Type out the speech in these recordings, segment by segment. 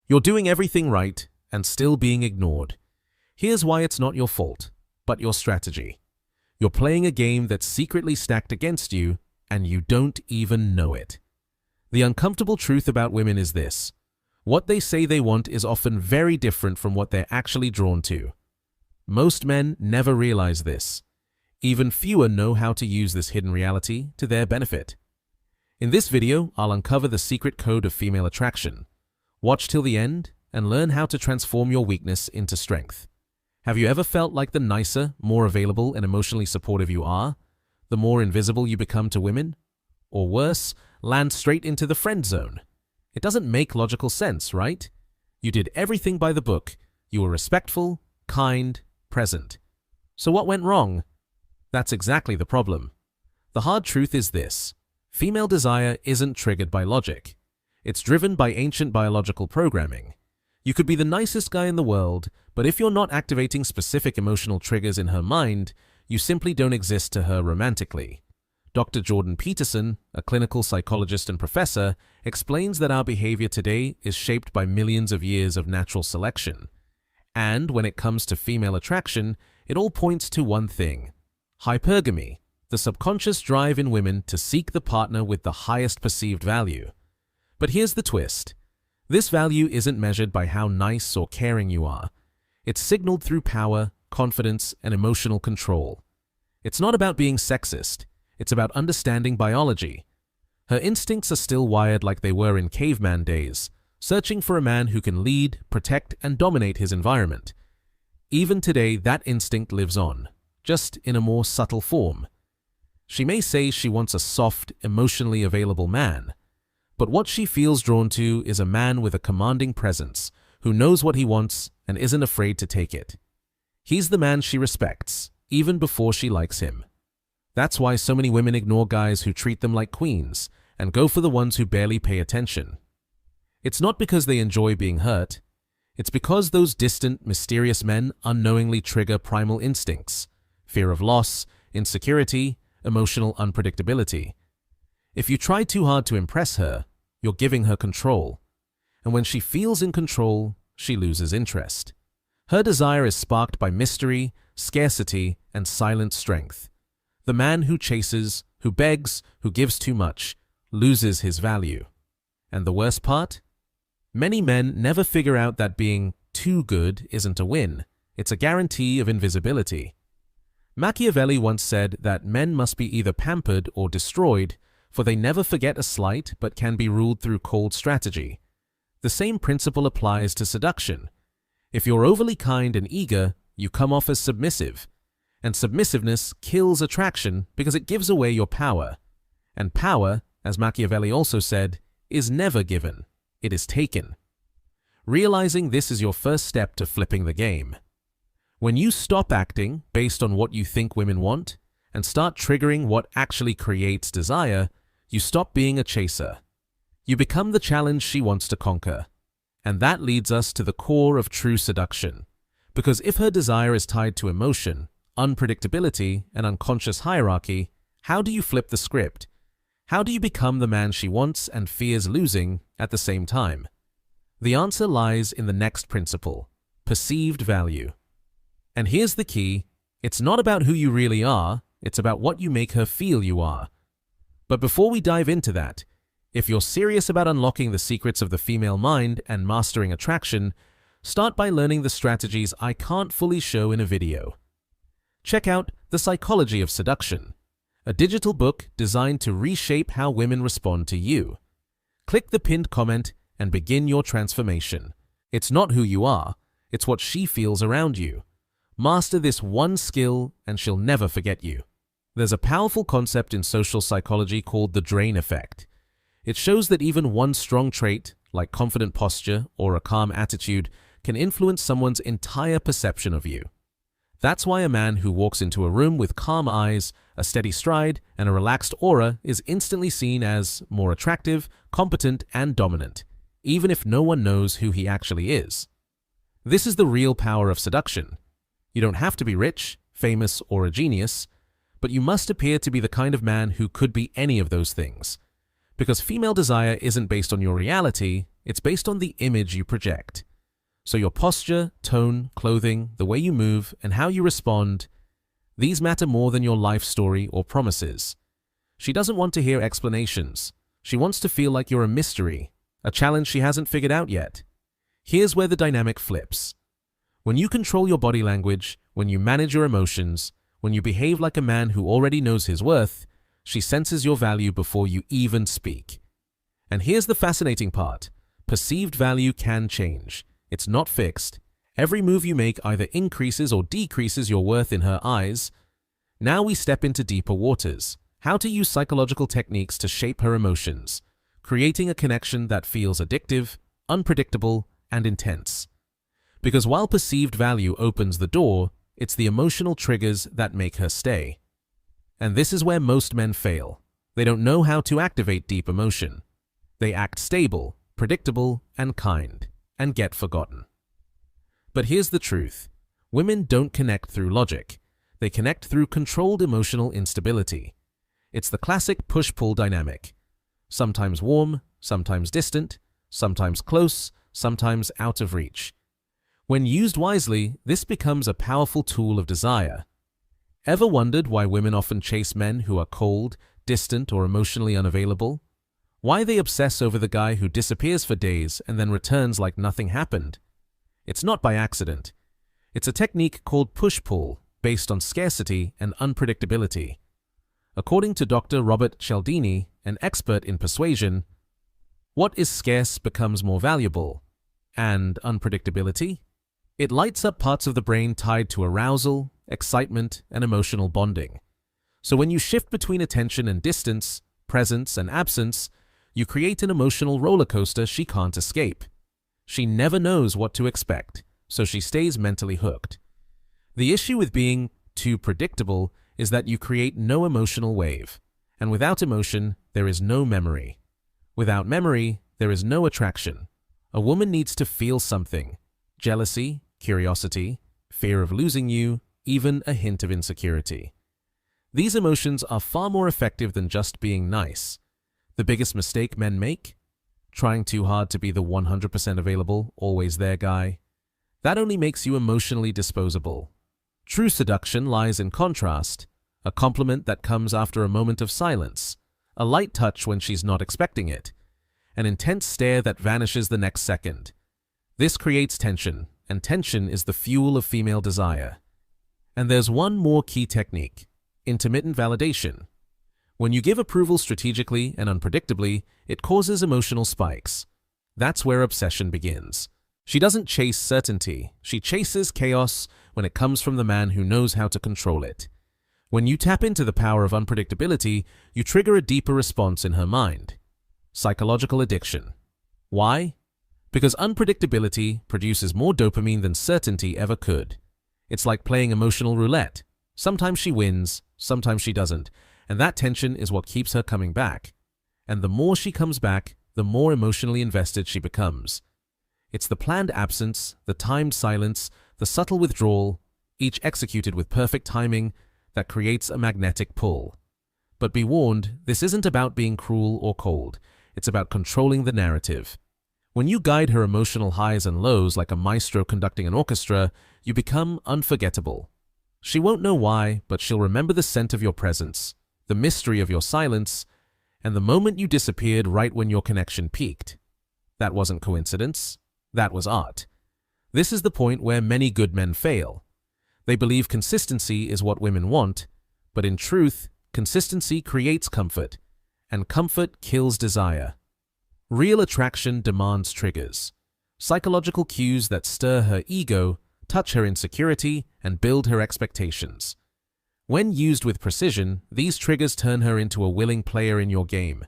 You're doing everything right and still being ignored. Here's why it's not your fault, but your strategy. You're playing a game that's secretly stacked against you, and you don't even know it. The uncomfortable truth about women is this: what they say they want is often very different from what they're actually drawn to. Most men never realize this. Even fewer know how to use this hidden reality to their benefit. In this video, I'll uncover the secret code of female attraction. Watch till the end and learn how to transform your weakness into strength. Have you ever felt like the nicer, more available, and emotionally supportive you are, the more invisible you become to women? Or worse, land straight into the friend zone? It doesn't make logical sense, right? You did everything by the book. You were respectful, kind, present. So what went wrong? That's exactly the problem. The hard truth is this: female desire isn't triggered by logic. It's driven by ancient biological programming. You could be the nicest guy in the world, but if you're not activating specific emotional triggers in her mind, you simply don't exist to her romantically. Dr. Jordan Peterson, a clinical psychologist and professor, explains that our behavior today is shaped by millions of years of natural selection. And when it comes to female attraction, it all points to one thing: hypergamy, the subconscious drive in women to seek the partner with the highest perceived value. But here's the twist. This value isn't measured by how nice or caring you are. It's signaled through power, confidence, and emotional control. It's not about being sexist. It's about understanding biology. Her instincts are still wired like they were in caveman days, searching for a man who can lead, protect, and dominate his environment. Even today, that instinct lives on, just in a more subtle form. She may say she wants a soft, emotionally available man, but what she feels drawn to is a man with a commanding presence, who knows what he wants and isn't afraid to take it. He's the man she respects, even before she likes him. That's why so many women ignore guys who treat them like queens and go for the ones who barely pay attention. It's not because they enjoy being hurt. It's because those distant, mysterious men unknowingly trigger primal instincts: fear of loss, insecurity, emotional unpredictability. If you try too hard to impress her, you're giving her control. And when she feels in control, she loses interest. Her desire is sparked by mystery, scarcity, and silent strength. The man who chases, who begs, who gives too much, loses his value. And the worst part? Many men never figure out that being too good isn't a win. It's a guarantee of invisibility. Machiavelli once said that men must be either pampered or destroyed, for they never forget a slight but can be ruled through cold strategy. The same principle applies to seduction. If you're overly kind and eager, you come off as submissive. And submissiveness kills attraction because it gives away your power. And power, as Machiavelli also said, is never given. It is taken. Realizing this is your first step to flipping the game. When you stop acting based on what you think women want and start triggering what actually creates desire, you stop being a chaser. You become the challenge she wants to conquer. And that leads us to the core of true seduction. Because if her desire is tied to emotion, unpredictability, and unconscious hierarchy, how do you flip the script? How do you become the man she wants and fears losing at the same time? The answer lies in the next principle: perceived value. And here's the key: it's not about who you really are, it's about what you make her feel you are. But before we dive into that, if you're serious about unlocking the secrets of the female mind and mastering attraction, start by learning the strategies I can't fully show in a video. Check out The Psychology of Seduction, a digital book designed to reshape how women respond to you. Click the pinned comment and begin your transformation. It's not who you are, it's what she feels around you. Master this one skill and she'll never forget you. There's a powerful concept in social psychology called the drain effect. It shows that even one strong trait, like confident posture or a calm attitude, can influence someone's entire perception of you. That's why a man who walks into a room with calm eyes, a steady stride, and a relaxed aura is instantly seen as more attractive, competent, and dominant, even if no one knows who he actually is. This is the real power of seduction. You don't have to be rich, famous, or a genius, but you must appear to be the kind of man who could be any of those things. Because female desire isn't based on your reality, It's based on the image you project. So your posture, tone, clothing, the way you move, and how you respond, these matter more than your life story or promises. She doesn't want to hear explanations. She wants to feel like you're a mystery, a challenge she hasn't figured out yet. Here's where the dynamic flips. When you control your body language, when you manage your emotions, when you behave like a man who already knows his worth, she senses your value before you even speak. And here's the fascinating part. Perceived value can change. It's not fixed. Every move you make either increases or decreases your worth in her eyes. Now we step into deeper waters. How to use psychological techniques to shape her emotions, creating a connection that feels addictive, unpredictable, and intense. Because while perceived value opens the door, it's the emotional triggers that make her stay. And this is where most men fail. They don't know how to activate deep emotion. They act stable, predictable, and kind, and get forgotten. But here's the truth. Women don't connect through logic. They connect through controlled emotional instability. It's the classic push-pull dynamic. Sometimes warm, sometimes distant, sometimes close, sometimes out of reach. When used wisely, this becomes a powerful tool of desire. Ever wondered why women often chase men who are cold, distant, or emotionally unavailable? Why they obsess over the guy who disappears for days and then returns like nothing happened? It's not by accident. It's a technique called push-pull, based on scarcity and unpredictability. According to Dr. Robert Cialdini, an expert in persuasion, what is scarce becomes more valuable. And unpredictability? It lights up parts of the brain tied to arousal, excitement, and emotional bonding. So when you shift between attention and distance, presence and absence, you create an emotional roller coaster she can't escape. She never knows what to expect, so she stays mentally hooked. The issue with being too predictable is that you create no emotional wave. And without emotion, there is no memory. Without memory, there is no attraction. A woman needs to feel something. Jealousy, curiosity, fear of losing you, even a hint of insecurity. These emotions are far more effective than just being nice. The biggest mistake men make? Trying too hard to be the 100% available, always there guy. That only makes you emotionally disposable. True seduction lies in contrast, a compliment that comes after a moment of silence, a light touch when she's not expecting it, an intense stare that vanishes the next second. This creates tension, and tension is the fuel of female desire. And there's one more key technique, intermittent validation. When you give approval strategically and unpredictably, it causes emotional spikes. That's where obsession begins. She doesn't chase certainty, she chases chaos when it comes from the man who knows how to control it. When you tap into the power of unpredictability, you trigger a deeper response in her mind. Psychological addiction. Why? Because unpredictability produces more dopamine than certainty ever could. It's like playing emotional roulette. Sometimes she wins, sometimes she doesn't, and that tension is what keeps her coming back. And the more she comes back, the more emotionally invested she becomes. It's the planned absence, the timed silence, the subtle withdrawal, each executed with perfect timing, that creates a magnetic pull. But be warned, this isn't about being cruel or cold. It's about controlling the narrative. When you guide her emotional highs and lows like a maestro conducting an orchestra, you become unforgettable. She won't know why, but she'll remember the scent of your presence, the mystery of your silence, and the moment you disappeared right when your connection peaked. That wasn't coincidence. That was art. This is the point where many good men fail. They believe consistency is what women want, but in truth, consistency creates comfort, and comfort kills desire. Real attraction demands triggers, psychological cues that stir her ego, touch her insecurity, and build her expectations. When used with precision, these triggers turn her into a willing player in your game.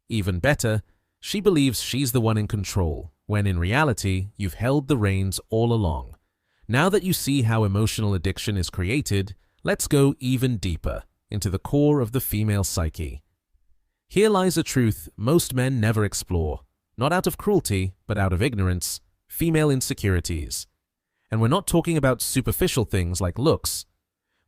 Even better, she believes she's the one in control, when in reality, you've held the reins all along. Now that you see how emotional addiction is created, let's go even deeper into the core of the female psyche. Here lies a truth most men never explore, not out of cruelty, but out of ignorance: female insecurities. And we're not talking about superficial things like looks.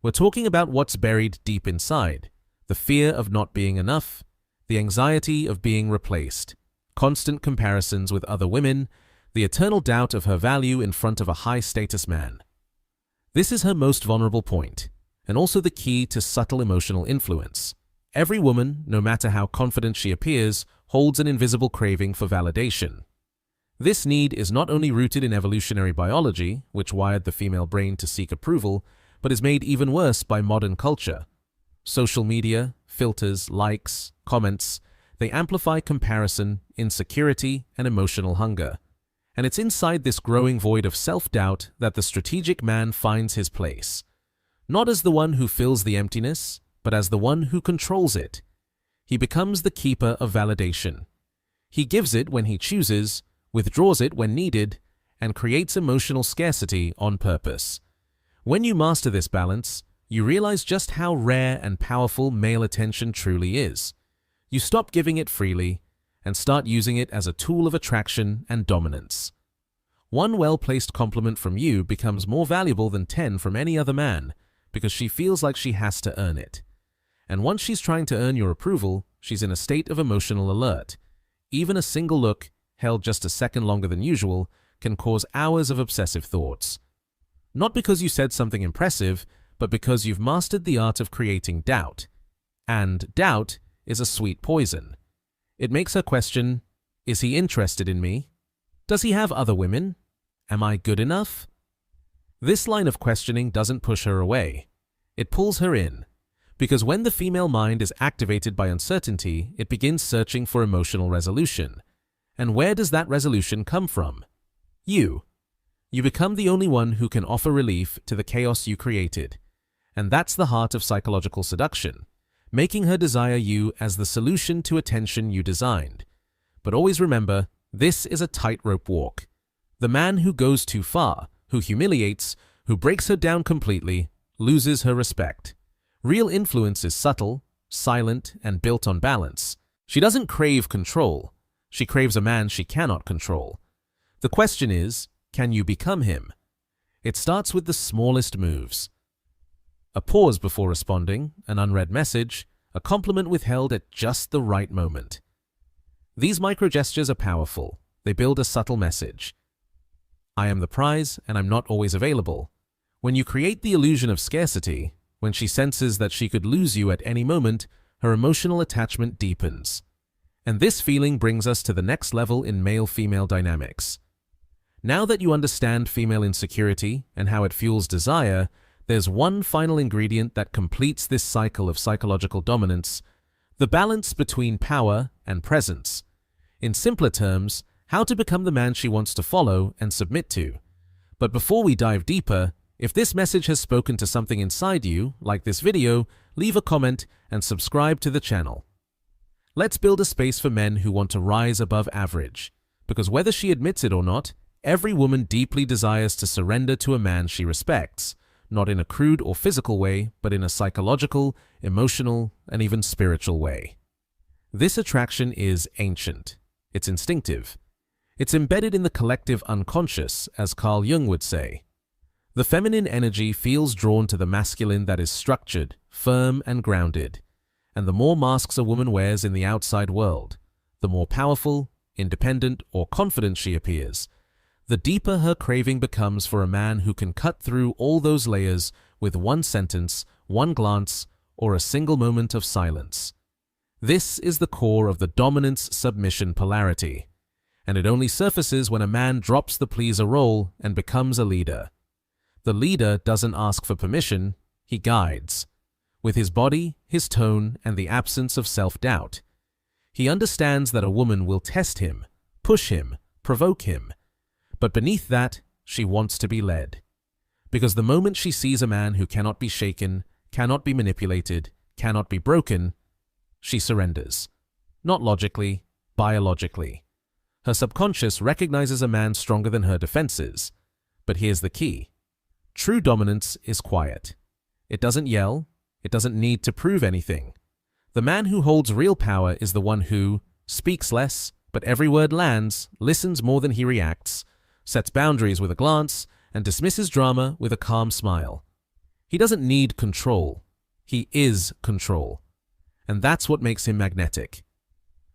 We're talking about what's buried deep inside: the fear of not being enough, the anxiety of being replaced, constant comparisons with other women, the eternal doubt of her value in front of a high-status man. This is her most vulnerable point, and also the key to subtle emotional influence. Every woman, no matter how confident she appears, holds an invisible craving for validation. This need is not only rooted in evolutionary biology, which wired the female brain to seek approval, but is made even worse by modern culture. Social media, filters, likes, comments, they amplify comparison, insecurity, and emotional hunger. And it's inside this growing void of self-doubt that the strategic man finds his place. Not as the one who fills the emptiness, but as the one who controls it. He becomes the keeper of validation. He gives it when he chooses, withdraws it when needed, and creates emotional scarcity on purpose. When you master this balance, you realize just how rare and powerful male attention truly is. You stop giving it freely and start using it as a tool of attraction and dominance. One well-placed compliment from you becomes more valuable than 10 from any other man because she feels like she has to earn it. And once she's trying to earn your approval, she's in a state of emotional alert. Even a single look, held just a second longer than usual, can cause hours of obsessive thoughts. Not because you said something impressive, but because you've mastered the art of creating doubt. And doubt is a sweet poison. It makes her question, is he interested in me? Does he have other women? Am I good enough? This line of questioning doesn't push her away. It pulls her in. Because when the female mind is activated by uncertainty, it begins searching for emotional resolution. And where does that resolution come from? You. You become the only one who can offer relief to the chaos you created. And that's the heart of psychological seduction, making her desire you as the solution to a tension you designed. But always remember, this is a tightrope walk. The man who goes too far, who humiliates, who breaks her down completely, loses her respect. Real influence is subtle, silent, and built on balance. She doesn't crave control. She craves a man she cannot control. The question is, can you become him? It starts with the smallest moves. A pause before responding, an unread message, a compliment withheld at just the right moment. These micro-gestures are powerful. They build a subtle message. I am the prize, and I'm not always available. When you create the illusion of scarcity, when she senses that she could lose you at any moment, her emotional attachment deepens. And this feeling brings us to the next level in male-female dynamics. Now that you understand female insecurity and how it fuels desire, there's one final ingredient that completes this cycle of psychological dominance: the balance between power and presence. In simpler terms, how to become the man she wants to follow and submit to. But before we dive deeper, if this message has spoken to something inside you, like this video, leave a comment and subscribe to the channel. Let's build a space for men who want to rise above average, because whether she admits it or not, every woman deeply desires to surrender to a man she respects, not in a crude or physical way, but in a psychological, emotional, and even spiritual way. This attraction is ancient. It's instinctive. It's embedded in the collective unconscious, as Carl Jung would say. The feminine energy feels drawn to the masculine that is structured, firm, and grounded. And the more masks a woman wears in the outside world, the more powerful, independent, or confident she appears, the deeper her craving becomes for a man who can cut through all those layers with one sentence, one glance, or a single moment of silence. This is the core of the dominance-submission polarity, and it only surfaces when a man drops the pleaser role and becomes a leader. The leader doesn't ask for permission, he guides. With his body, his tone, and the absence of self-doubt. He understands that a woman will test him, push him, provoke him. But beneath that, she wants to be led. Because the moment she sees a man who cannot be shaken, cannot be manipulated, cannot be broken, she surrenders. Not logically, biologically. Her subconscious recognizes a man stronger than her defenses. But here's the key. True dominance is quiet. It doesn't yell. It doesn't need to prove anything. The man who holds real power is the one who speaks less, but every word lands, listens more than he reacts, sets boundaries with a glance, and dismisses drama with a calm smile. He doesn't need control. He is control. And that's what makes him magnetic.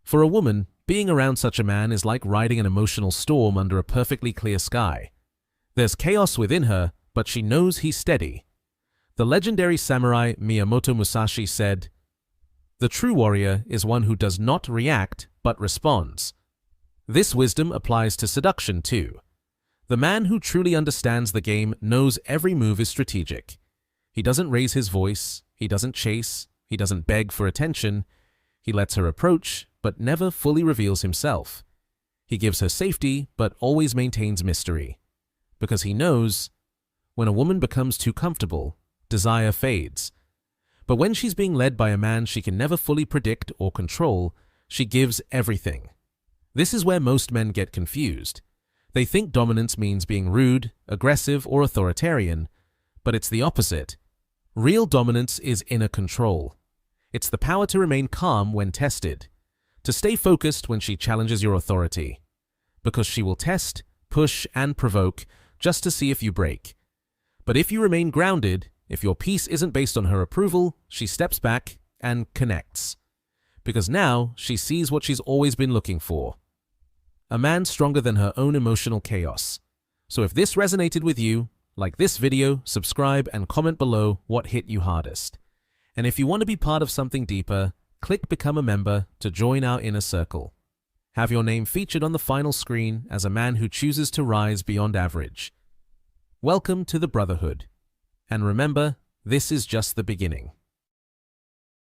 For a woman, Being around such a man is like riding an emotional storm under a perfectly clear sky. There's chaos within her, but she knows he's steady. The legendary samurai Miyamoto Musashi said, "The true warrior is one who does not react, but responds." This wisdom applies to seduction too. The man who truly understands the game knows every move is strategic. He doesn't raise his voice, he doesn't chase, he doesn't beg for attention. He lets her approach, but never fully reveals himself. He gives her safety, but always maintains mystery. Because he knows, when a woman becomes too comfortable, desire fades. But when she's being led by a man she can never fully predict or control, she gives everything. This is where most men get confused. They think dominance means being rude, aggressive, or authoritarian, but it's the opposite. Real dominance is inner control. It's the power to remain calm when tested, to stay focused when she challenges your authority, because she will test, push, and provoke just to see if you break. But if you remain grounded, if your peace isn't based on her approval, she steps back and connects. Because now she sees what she's always been looking for. A man stronger than her own emotional chaos. So if this resonated with you, like this video, subscribe, and comment below what hit you hardest. And if you want to be part of something deeper, click Become a Member to join our inner circle. Have your name featured on the final screen as a man who chooses to rise beyond average. Welcome to the Brotherhood. And remember, this is just the beginning.